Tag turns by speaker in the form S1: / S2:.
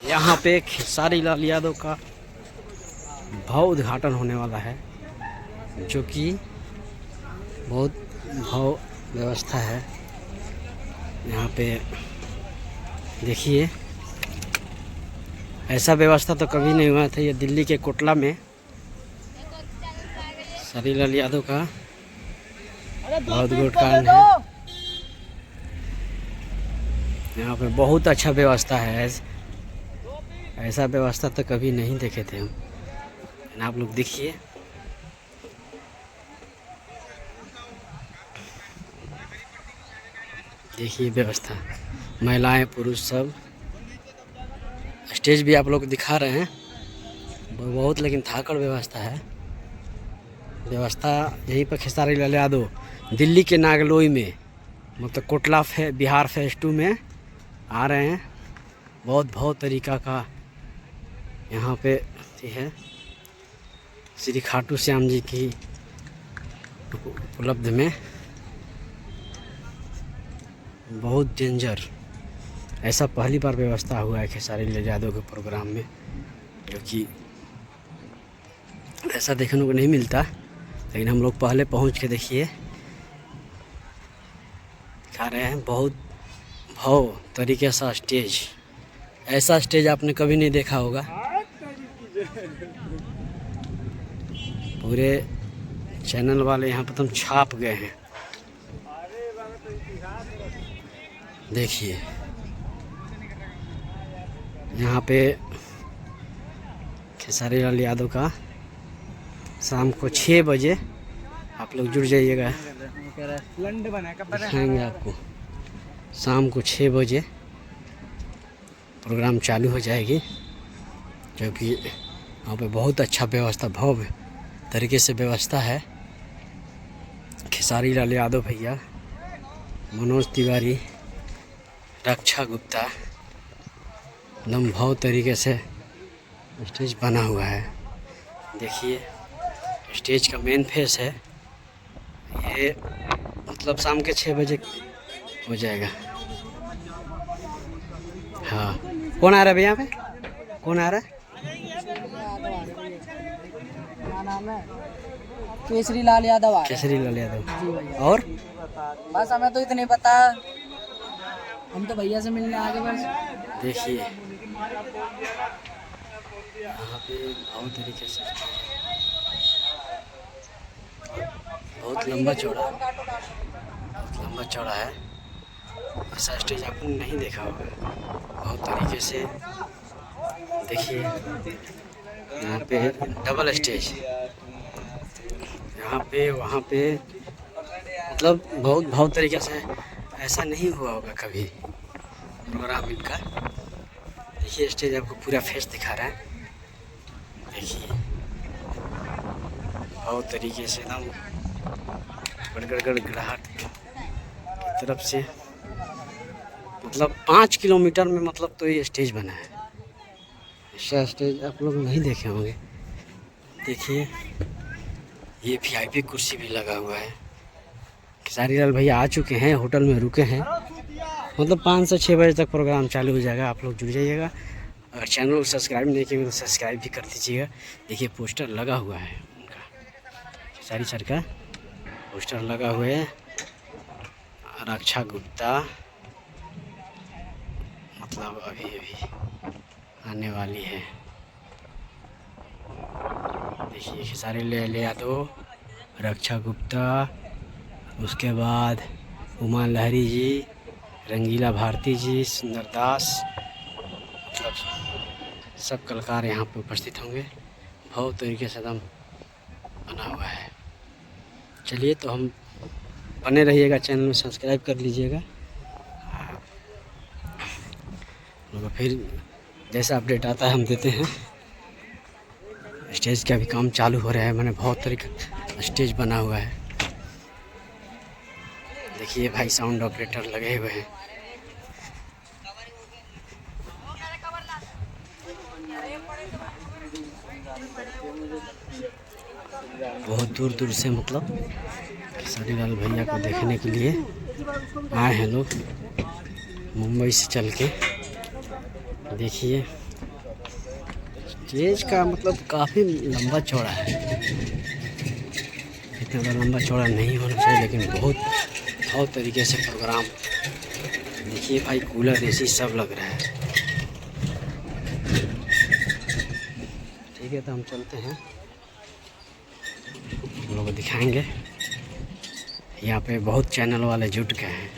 S1: यहाँ पे खेसारी लाल यादव का भव्य उद्घाटन होने वाला है, जो कि बहुत भव्य व्यवस्था है। यहाँ पे देखिए, ऐसा व्यवस्था तो कभी नहीं हुआ था। ये दिल्ली के कोटला में खेसारी लाल यादव का बहुत उद्घाटन है। यहाँ पे बहुत अच्छा व्यवस्था है। ऐसा व्यवस्था तो कभी नहीं देखे थे हम। आप लोग देखिए, देखिए व्यवस्था, महिलाएं पुरुष सब। स्टेज भी आप लोग दिखा रहे हैं, बहुत लेकिन थाकड़ व्यवस्था है। व्यवस्था यहीं पर खेसारी लाल यादव दिल्ली के नागलोई में, मतलब कोटला बिहार फेज 2 में आ रहे हैं। बहुत बहुत तरीका का यहाँ पे है। श्री खाटू श्याम जी की उपलब्ध में बहुत डेंजर, ऐसा पहली बार व्यवस्था हुआ है खेसारी लाल यादव के प्रोग्राम में, जो कि ऐसा देखने को नहीं मिलता। लेकिन हम लोग पहले पहुंच के देखिए दिखा रहे हैं। बहुत भव्य तरीके से स्टेज, ऐसा स्टेज आपने कभी नहीं देखा होगा। पूरे चैनल वाले यहाँ पर तुम छाप गए हैं। देखिए यहाँ पे खेसारी लाल यादव का शाम को 6 बजे आप लोग जुड़ जाइएगा। दिखाएंगे आपको शाम को 6 बजे प्रोग्राम चालू हो जाएगी, जो कि यहाँ पे बहुत अच्छा व्यवस्था, भव्य तरीके से व्यवस्था है। खेसारी लाल यादव भैया, मनोज तिवारी, रक्षा गुप्ता, एकदम भव्य तरीके से स्टेज बना हुआ है। देखिए स्टेज का मेन फेस है ये, मतलब शाम के 6 बजे हो जाएगा। हाँ, कौन आ रहा है भैया पे? कौन आ रहा है?
S2: केसरी लाल यादव आ रहा है।
S1: केसरी लाल यादव। और
S2: बस हमें तो इतने पता, हम तो भैया से मिलने आगे बस।
S1: देखिए यहाँ पे बहुत तरीके से बहुत लंबा चौड़ा है। ऐसा स्टेज आपने नहीं देखा होगा। बहुत तरीके से देखिए, यहाँ पे डबल स्टेज, यहाँ पे वहाँ पे, मतलब बहुत बहुत तरीके से ऐसा नहीं हुआ होगा कभी प्रोग्राम इनका। देखिए स्टेज आपको पूरा फेस दिखा रहा है। देखिए बहुत तरीके से एकदम गड़गड़ाहट की तरफ से, मतलब 5 किलोमीटर में मतलब तो ये स्टेज बना है। ऐसा स्टेज आप लोग नहीं देखे होंगे। देखिए ये VIP कुर्सी भी लगा हुआ है। खेसारी लाल भैया आ चुके हैं, होटल में रुके हैं। मतलब 5 से 6 बजे तक प्रोग्राम चालू हो जाएगा। आप लोग जुड़ जाइएगा। अगर चैनल को सब्सक्राइब नहीं किए तो सब्सक्राइब भी कर दीजिएगा। देखिए पोस्टर लगा हुआ है उनका, खेसारी सर का पोस्टर लगा हुआ है। रक्षा गुप्ता मतलब अभी आने वाली है। देखिए खेसारी लाल यादव, रक्षा गुप्ता, उसके बाद उमा लहरी जी, रंगीला भारती जी, सुंदर दास, मतलब सब कलाकार यहाँ पे उपस्थित होंगे। बहुत तरीके से एकदम बना हुआ है। चलिए तो हम बने रहिएगा, चैनल में सब्सक्राइब कर लीजिएगा। फिर जैसा अपडेट आता है हम देते हैं। स्टेज का भी काम चालू हो रहा है, मैंने बहुत तरीका स्टेज बना हुआ है। देखिए भाई साउंड ऑपरेटर लगे हुए हैं। बहुत दूर दूर से मतलब खेसारी लाल भैया को देखने के लिए आए हैं लोग, मुंबई से चल के। देखिए स्टेज का मतलब काफ़ी लंबा चौड़ा है, इतना ज़्यादा लंबा चौड़ा नहीं होना चाहिए, लेकिन बहुत तरीके से प्रोग्राम। देखिए भाई कूलर एसी सब लग रहा है। ठीक है तो हम चलते हैं, हम लोग को दिखाएंगे। यहाँ पे बहुत चैनल वाले जुट गए हैं।